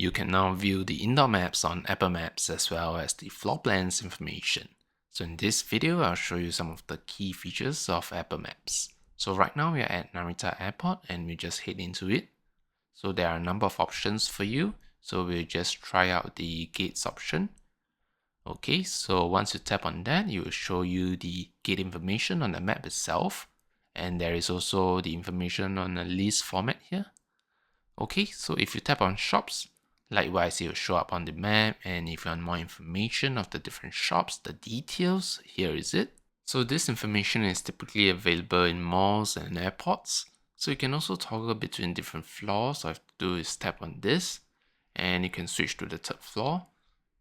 You can now view the indoor maps on Apple Maps as well as the floor plans information. So in this video, I'll show you some of the key features of Apple Maps. So right now we are at Narita Airport and we just head into it. So there are a number of options for you. So we'll just try out the gates option. Okay, so once you tap on that, it will show you the gate information on the map itself. And there is also the information on the list format here. Okay, so if you tap on shops, likewise it will show up on the map, and if you want more information of the different shops, the details, here is it. So this information is typically available in malls and airports. So you can also toggle between different floors. All you have to do is tap on this and you can switch to the third floor.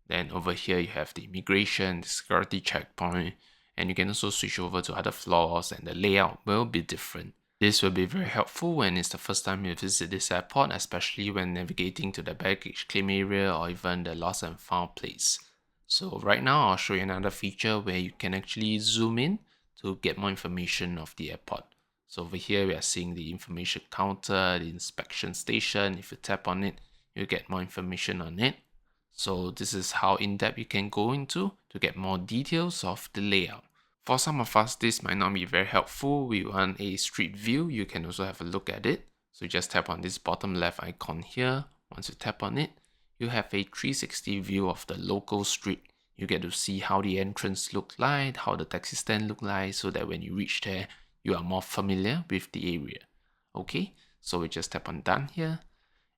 Then over here you have the immigration, the security checkpoint, and you can also switch over to other floors and the layout will be different. This will be very helpful when it's the first time you visit this airport, especially when navigating to the baggage claim area or even the lost and found place. So right now I'll show you another feature where you can actually zoom in to get more information of the airport. So over here we are seeing the information counter, the inspection station. If you tap on it, you get more information on it. So this is how in-depth you can go into to get more details of the layout. For some of us, this might not be very helpful. We want a street view. You can also have a look at it. So just tap on this bottom left icon here. Once you tap on it, you have a 360 view of the local street. You get to see how the entrance look like, how the taxi stand look like, so that when you reach there, you are more familiar with the area. Okay, so we just tap on done here.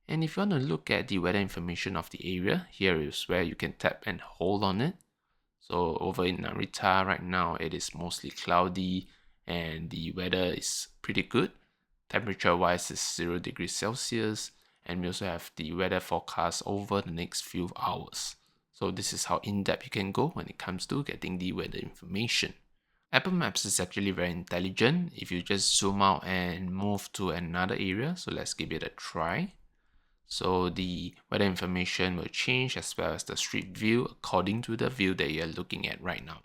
And if you want to look at the weather information of the area, here is where you can tap and hold on it. So over in Narita right now, it is mostly cloudy and the weather is pretty good. Temperature wise is 0 degrees Celsius, and we also have the weather forecast over the next few hours. So this is how in-depth you can go when it comes to getting the weather information. Apple Maps is actually very intelligent. If you just zoom out and move to another area, so let's give it a try. So the weather information will change as well as the street view according to the view that you're looking at right now.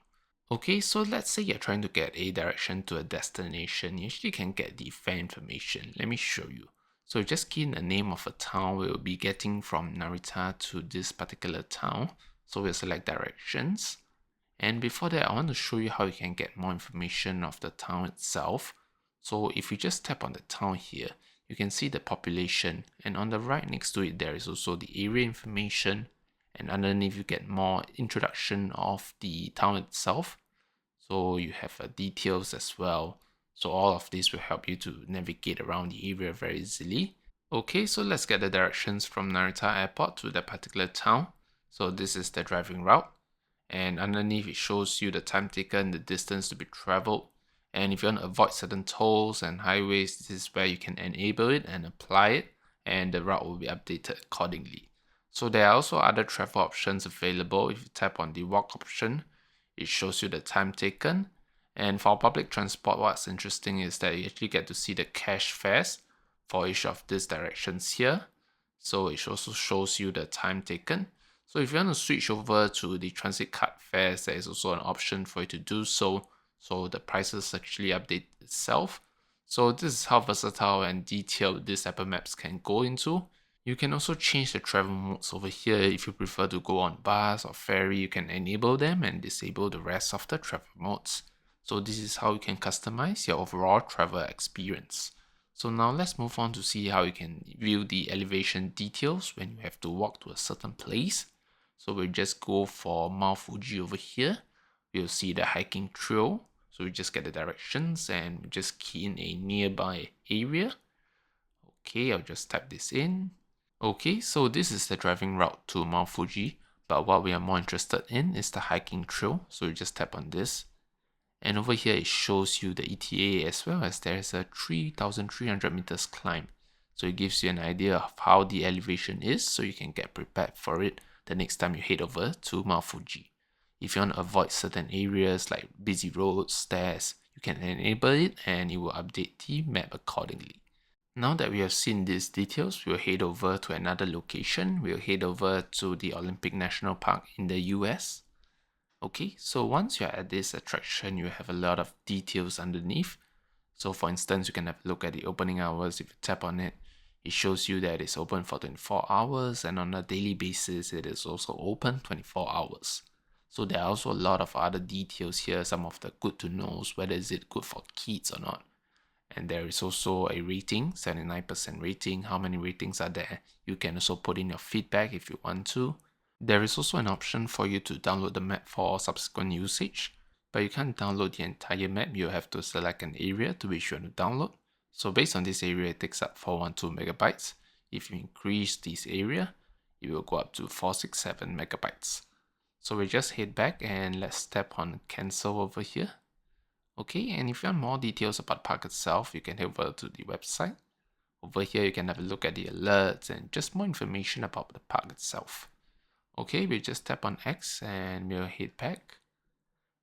Okay, so let's say you're trying to get a direction to a destination. You actually can get the fare information. Let me show you. So just key in the name of a town we'll be getting from Narita to this particular town. So we'll select directions. And before that, I want to show you how you can get more information of the town itself. So if you just tap on the town here, you can see the population, and on the right next to it there is also the area information, and underneath you get more introduction of the town itself. So you have details as well. So all of this will help you to navigate around the area very easily. Okay, so let's get the directions from Narita Airport to that particular town. So this is the driving route, and underneath it shows you the time taken, the distance to be traveled. And if you want to avoid certain tolls and highways, this is where you can enable it and apply it, and the route will be updated accordingly. So there are also other travel options available. If you tap on the walk option, it shows you the time taken. And for public transport, what's interesting is that you actually get to see the cash fares for each of these directions here. So it also shows you the time taken. So if you want to switch over to the transit card fares, there is also an option for you to do so. So the prices actually update itself. So this is how versatile and detailed this Apple Maps can go into. You can also change the travel modes over here. If you prefer to go on bus or ferry, you can enable them and disable the rest of the travel modes. So this is how you can customize your overall travel experience. So now let's move on to see how you can view the elevation details when you have to walk to a certain place. So we'll just go for Mount Fuji over here. You'll see the hiking trail. So we just get the directions and just key in a nearby area. Okay, I'll just type this in. Okay, so this is the driving route to Mount Fuji, but what we are more interested in is the hiking trail. So you just tap on this. And over here it shows you the ETA as well as there is a 3,300 meters climb. So it gives you an idea of how the elevation is so you can get prepared for it the next time you head over to Mount Fuji. If you want to avoid certain areas like busy roads, stairs, you can enable it and it will update the map accordingly. Now that we have seen these details, we'll head over to another location. We'll head over to the Olympic National Park in the US. Okay, so once you're at this attraction, you have a lot of details underneath. So for instance, you can have a look at the opening hours. If you tap on it, it shows you that it's open for 24 hours, and on a daily basis it is also open 24 hours. So there are also a lot of other details here, some of the good to knows, whether is it good for kids or not. And there is also a rating, 79% rating. How many ratings are there? You can also put in your feedback if you want to. There is also an option for you to download the map for subsequent usage, but you can't download the entire map. You have to select an area to which you want to download. So based on this area, it takes up 412 megabytes. If you increase this area, it will go up to 467 megabytes. So we just head back and let's tap on cancel over here. Okay, and if you want more details about the park itself, you can head over to the website. Over here, you can have a look at the alerts and just more information about the park itself. Okay, we just tap on X and we'll head back.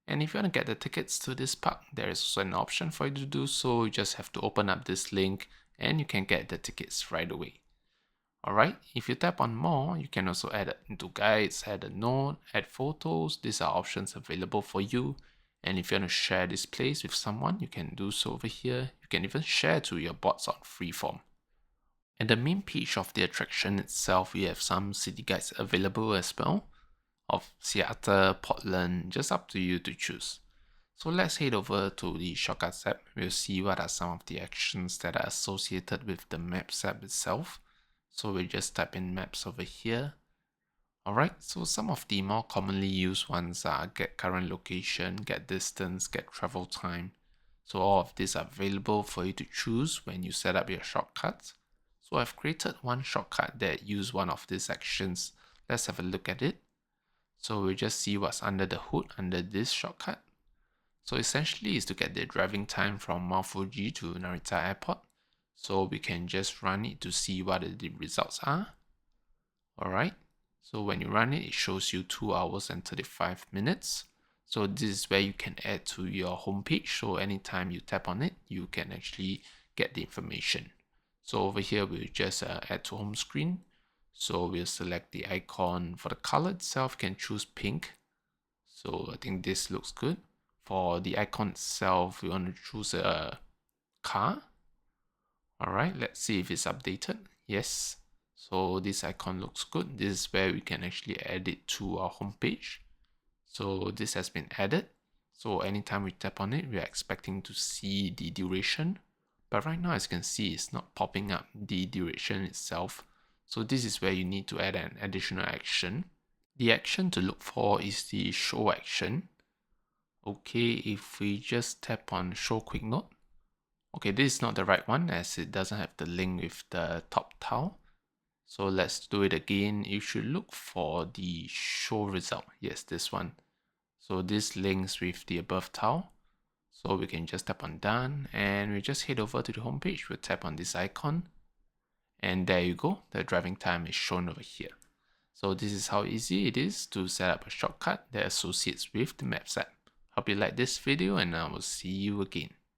And if you want to get the tickets to this park, there is also an option for you to do so. You just have to open up this link and you can get the tickets right away. Alright, if you tap on more, you can also add it into guides, add a note, add photos. These are options available for you. And if you want to share this place with someone, you can do so over here. You can even share to your bots on Freeform. At the main page of the attraction itself, we have some city guides available as well, of Seattle, Portland, just up to you to choose. So let's head over to the Shortcuts app. We'll see what are some of the actions that are associated with the Maps app itself. So we'll just type in Maps over here. Alright, so some of the more commonly used ones are get current location, get distance, get travel time. So all of these are available for you to choose when you set up your shortcuts. So I've created one shortcut that uses one of these actions. Let's have a look at it. So we'll just see what's under the hood under this shortcut. So essentially is to get the driving time from Mount Fuji to Narita Airport. So we can just run it to see what the results are. Alright, so when you run it, it shows you 2 hours and 35 minutes. So this is where you can add to your homepage. So anytime you tap on it, you can actually get the information. So over here, we'll just add to home screen. So we'll select the icon. For the color itself, you can choose pink. So I think this looks good. For the icon itself, we want to choose a car. Alright, let's see if it's updated. Yes. So this icon looks good. This is where we can actually add it to our homepage. So this has been added. So anytime we tap on it, we are expecting to see the duration. But right now, as you can see, it's not popping up the duration itself. So this is where you need to add an additional action. The action to look for is the show action. Okay, if we just tap on show quick note. Okay, this is not the right one as it doesn't have the link with the top tile. So let's do it again. You should look for the show result. Yes, this one. So this links with the above tile. So we can just tap on done and we just head over to the home page. We'll tap on this icon and there you go. The driving time is shown over here. So this is how easy it is to set up a shortcut that associates with the Maps app. Hope you like this video and I will see you again.